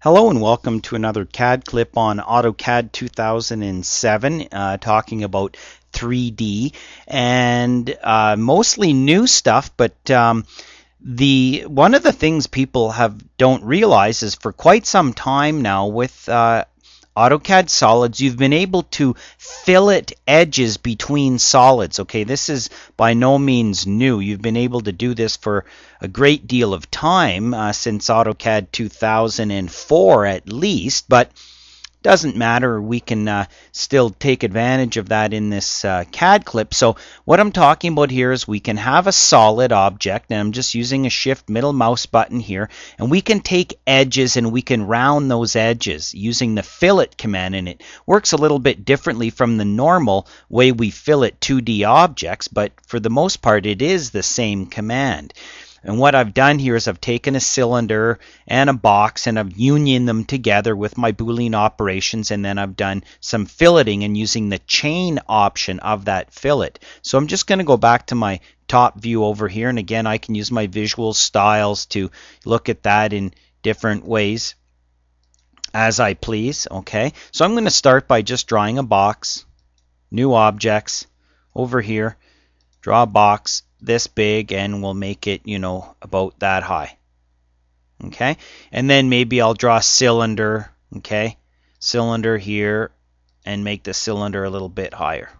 Hello and welcome to another CAD clip on AutoCAD 2007 talking about 3D and mostly new stuff, but the one of the things people don't realize is for quite some time now with AutoCAD solids, you've been able to fillet edges between solids. Okay, this is by no means new. You've been able to do this for a great deal of time, since AutoCAD 2004 at least, but doesn't matter. We can still take advantage of that in this CAD clip. So what I'm talking about here is we can have a solid object, and I'm just using a shift middle mouse button here, and we can take edges and we can round those edges using the fillet command, and it works a little bit differently from the normal way we fillet 2D objects, but for the most part it is the same command. And what I've done here is I've taken a cylinder and a box and I've unioned them together with my Boolean operations, and then I've done some filleting and using the chain option of that fillet. So I'm just going to go back to my top view over here, and again I can use my visual styles to look at that in different ways as I please. Okay, so I'm going to start by just drawing a box, new objects, over here, draw a box this big, and we'll make it, about that high. Okay, and then maybe I'll draw a cylinder, okay, cylinder here, and make the cylinder a little bit higher.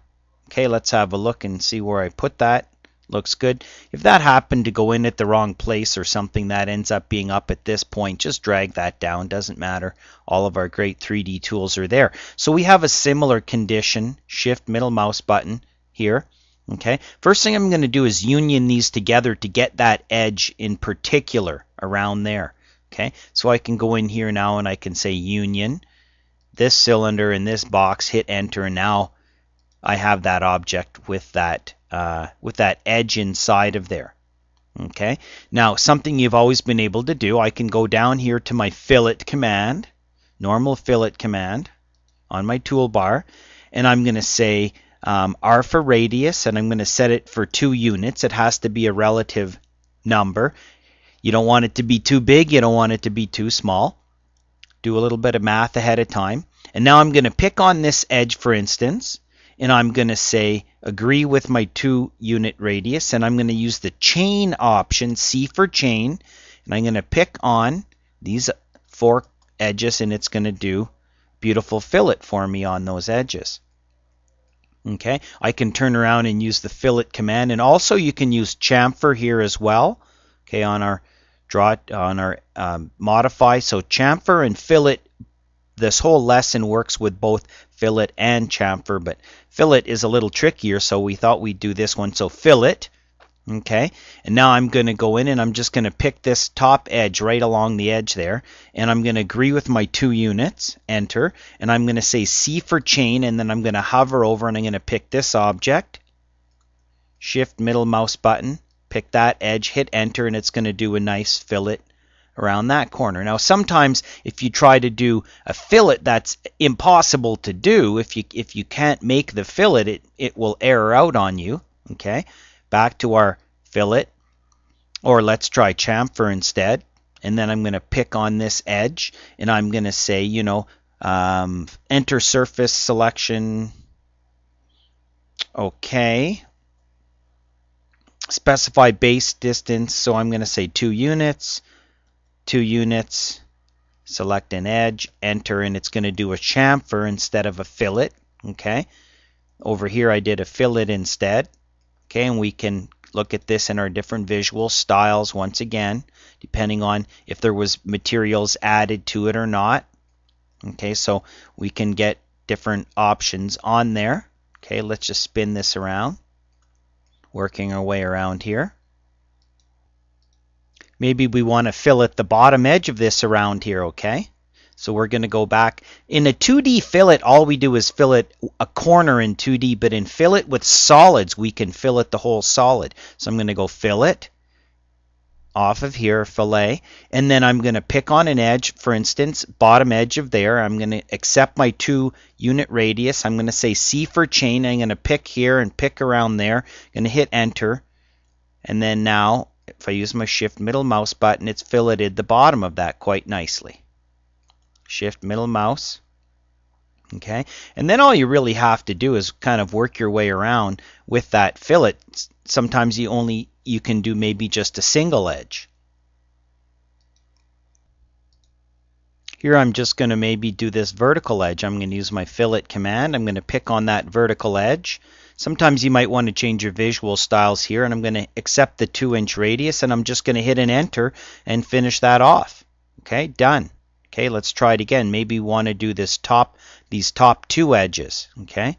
Okay, let's have a look and see where I put that. Looks good. If that happened to go in at the wrong place or something that ends up being up at this point, just drag that down. Doesn't matter. All of our great 3D tools are there. So we have a similar condition. Shift middle mouse button here. Okay, first thing I'm going to do is union these together to get that edge in particular around there. Okay, so I can go in here now and I can say union this cylinder in this box, hit enter, and now I have that object with that edge inside of there. Okay, now something you've always been able to do, I can go down here to my fillet command, normal fillet command on my toolbar, and I'm going to say R for radius, and I'm going to set it for 2 units. It has to be a relative number. You don't want it to be too big, you don't want it to be too small. Do a little bit of math ahead of time. And now I'm going to pick on this edge, for instance, and I'm going to say agree with my 2 unit radius, and I'm going to use the chain option, C for chain, and I'm going to pick on these 4 edges, and it's going to do beautiful fillet for me on those edges. Okay, I can turn around and use the fillet command, and also you can use chamfer here as well. Okay, on our modify. So chamfer and fillet. This whole lesson works with both fillet and chamfer, but fillet is a little trickier, so we thought we'd do this one. So fillet. Okay, and now I'm going to go in and I'm just going to pick this top edge right along the edge there, and I'm going to agree with my 2 units, enter, and I'm going to say C for chain, and then I'm going to hover over and I'm going to pick this object, shift middle mouse button, pick that edge, hit enter, and it's going to do a nice fillet around that corner. Now sometimes if you try to do a fillet, that's impossible to do. If you can't make the fillet, it will error out on you. Okay, back to our fillet, or let's try chamfer instead, and then I'm going to pick on this edge, and I'm going to say, enter surface selection. Okay, specify base distance, so I'm going to say 2 units, 2 units, select an edge, enter, and it's going to do a chamfer instead of a fillet. Okay, over here I did a fillet instead. Okay, and we can look at this in our different visual styles once again, depending on if there was materials added to it or not. Okay, so we can get different options on there. Okay, let's just spin this around, working our way around here. Maybe we want to fillet the bottom edge of this around here. Okay, so we're going to go back. In a 2D fillet, all we do is fillet a corner in 2D, but in fillet with solids, we can fillet the whole solid. So I'm going to go fillet, off of here, fillet, and then I'm going to pick on an edge, for instance, bottom edge of there. I'm going to accept my 2 unit radius. I'm going to say C for chain. I'm going to pick here and pick around there. I'm going to hit enter, and then now if I use my shift middle mouse button, it's filleted the bottom of that quite nicely. Shift middle mouse. Okay, and then all you really have to do is kind of work your way around with that fillet. Sometimes you can do maybe just a single edge. Here I'm just going to maybe do this vertical edge. I'm going to use my fillet command. I'm going to pick on that vertical edge. Sometimes you might want to change your visual styles here, and I'm going to accept the 2-inch radius, and I'm just going to hit an enter and finish that off. Okay, done. Okay, let's try it again. Maybe we want to do these top 2 edges. Okay,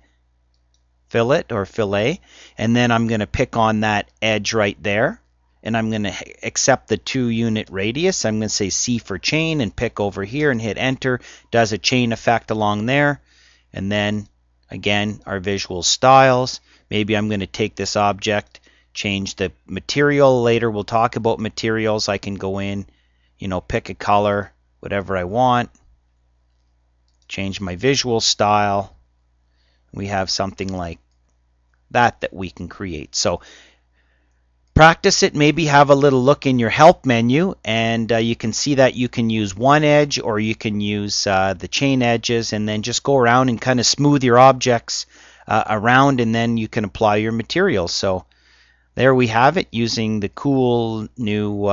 fillet or fillet, and then I'm going to pick on that edge right there, and I'm going to accept the 2-unit radius. I'm going to say C for chain and pick over here and hit enter. Does a chain effect along there, and then again our visual styles. Maybe I'm going to take this object, change the material. Later we'll talk about materials. I can go in, pick a color, whatever I want, change my visual style. We have something like that we can create. So practice it, maybe have a little look in your help menu, and you can see that you can use one edge or you can use the chain edges, and then just go around and kind of smooth your objects around, and then you can apply your materials. So there we have it, using the cool new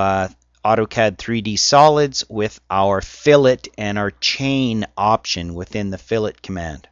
AutoCAD 3D solids with our fillet and our chain option within the fillet command.